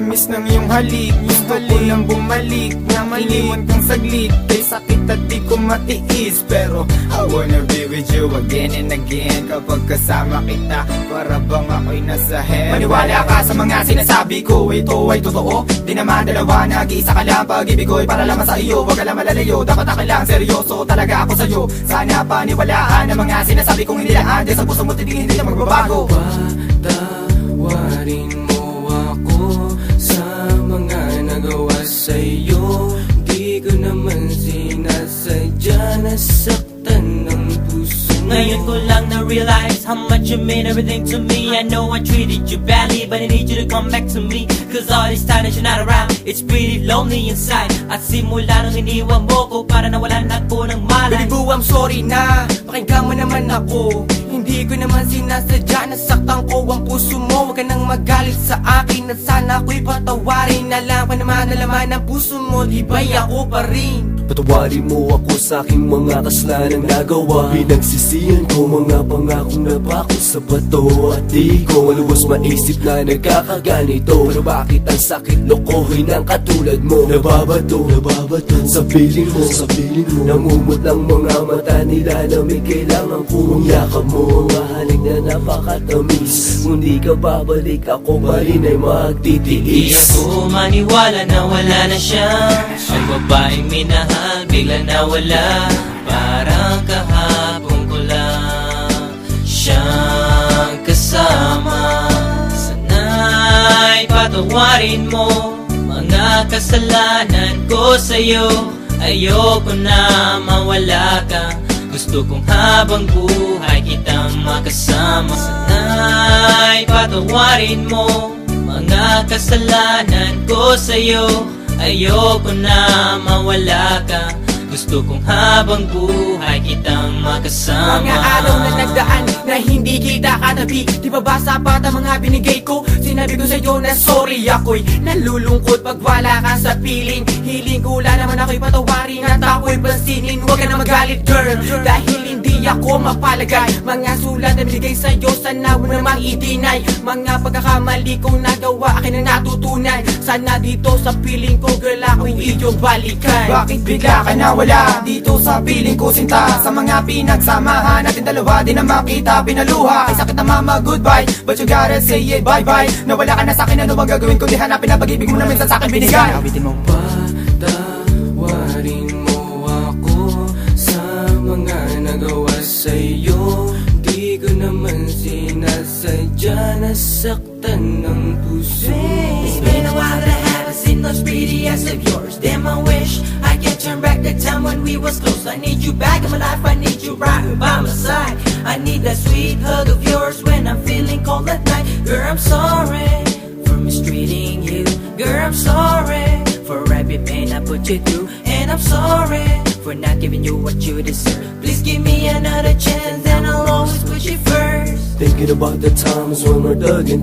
tamis ng iyong halik. Gusto ko lang bumalik na iniwan kang saglit. Kay sakit at di ko matiis, pero I wanna be with you again and again. Kapag kasama kita, para bang ako'y nasa heaven. Maniwala ka sa mga sinasabi ko, ito ay totoo. Di naman dalawa, nag-iisa ka lang. Pag-ibig ko'y para lamang sa iyo, wag ka lang malalayo. Dapat akin lang, seryoso talaga ako sa'yo. Sana paniwalaan ang mga sinasabi kong hindi lang. Dahil sa puso mo titigil, hindi na magbabago. Patawarin mo ako sa mga nagawa sa'yo. Di ko naman sinasadya, nasaktan ng puso. Ngayon ko lang na-realize how much you mean everything to me. I know I treated you badly, but I need you to come back to me. Cause all this time that you're not around, it's pretty lonely inside. At simula nung iniwan mo ko, para nawalan ako ng malay. Baby boo, I'm sorry na, pakinggan mo naman ako. Hindi ko naman sinasadya, nasaktan ko ang puso mo. Huwag ka nang magalit sa akin, at sana ako'y patawarin. Alam pa naman na laman ng puso mo, di ba'y ako pa rin? Patawarin mo ako sa aking mga kasalanan nagawa. Pinagsisihan ko mga pangakong napako sa bato. At di ko malubos maisip na nagkakaganito. Pero bakit ang sakit lokohin ng katulad mo? Nababato sa piling mo, Namumot lang mga mata nila na may kailangan kong yakap mo. Mahalik na napakatamis, kung di ka babalik ako pa rin ay magtitiis. Di ako maniwala na wala na siya. Ang babaeng minahal bigla nawala. Parang kahapon ko lang siyang kasama. Sana'y patawarin mo mga kasalanan ko sa'yo. Ayoko na mawala ka, gusto kong habang buhay kitang makasama. Sana'y patawarin mo mga kasalanan ko sa'yo. Ayoko na mawala ka, gusto kong habang buhay kitang makasama. Mga araw na nagdaan na hindi kita katabi, di ba ba sapat ang mga binigay ko? Sinabi ko sa'yo na sorry, ako'y nalulungkot pag wala ka sa piling. Hiling ko lang naman ako'y patawarin at ako'y pansinin. Huwag ka na magalit girl, dahil hindi ako mapalagay. Mga sulat na binigay sa'yo, sana mo namang i-deny. Mga pagkakamali kong nagawa, akin na natutunan. Sana dito sa piling ko girl, ako'y iyong balikan. Bakit bigla ka nawala dito sa piling ko sinta? Sa mga pinagsamahan natin dalawa, di na makita pinaluha. Ay sakit na mama, goodbye, but you gotta say it, bye-bye. Nawala ka na sa'kin, ano bang gagawin ko? Di hanapin na pag-ibig mo na minsan sa'kin binigay. Awitin mo. Patawarin mo ako sa mga nagawa sa'yo. Di ko naman sinasadya, nasaktan ng puso. It's been a while that I haven't seen those pretty eyes of yours. Damn, I wish I could turn back the time when we was close. I need you back in my life, I need you right by my side. I need that sweet hug of yours when I'm feeling cold at night. Girl, I'm sorry for mistreating you. Girl, I'm sorry for every pain I put you through. And I'm sorry for not giving you what you deserve. Please give me another chance and I'll always put you first. Thinking about the times when we're thugging.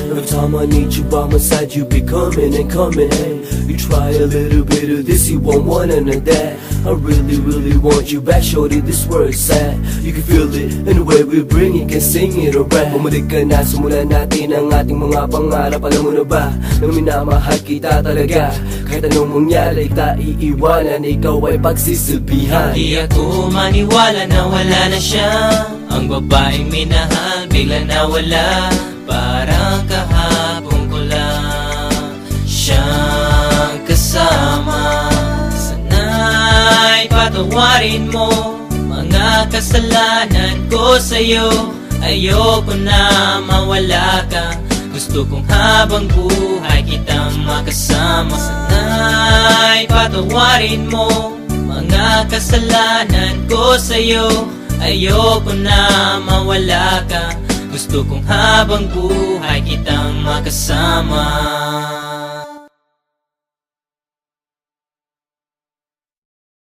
Every time I need you by my side, you be coming and coming. Hey, you try a little bit of this, you won't want none of that. I really want you back, shorty, this world's sad. You can feel it in the way we bring it, can sing it or rap. Bumalik ka na, simulan natin ang ating mga pangarap. Alam mo na ba, nang minamahal kita talaga. Kahit anong mangyari, kita iiwanan, ikaw ay pagsisilbihan. Di ako maniwala na wala na siya. Ang babaeng minahal bigla nawala. Parang kahapon ko lang siyang kasama. Sana'y patawarin mo mga kasalanan ko sa'yo. Ayoko na mawala ka, gusto kong habang buhay kitang makasama. Sana'y patawarin mo mga kasalanan ko sa'yo. Ayoko na mawala ka, gusto kong habang buhay kitang makasama.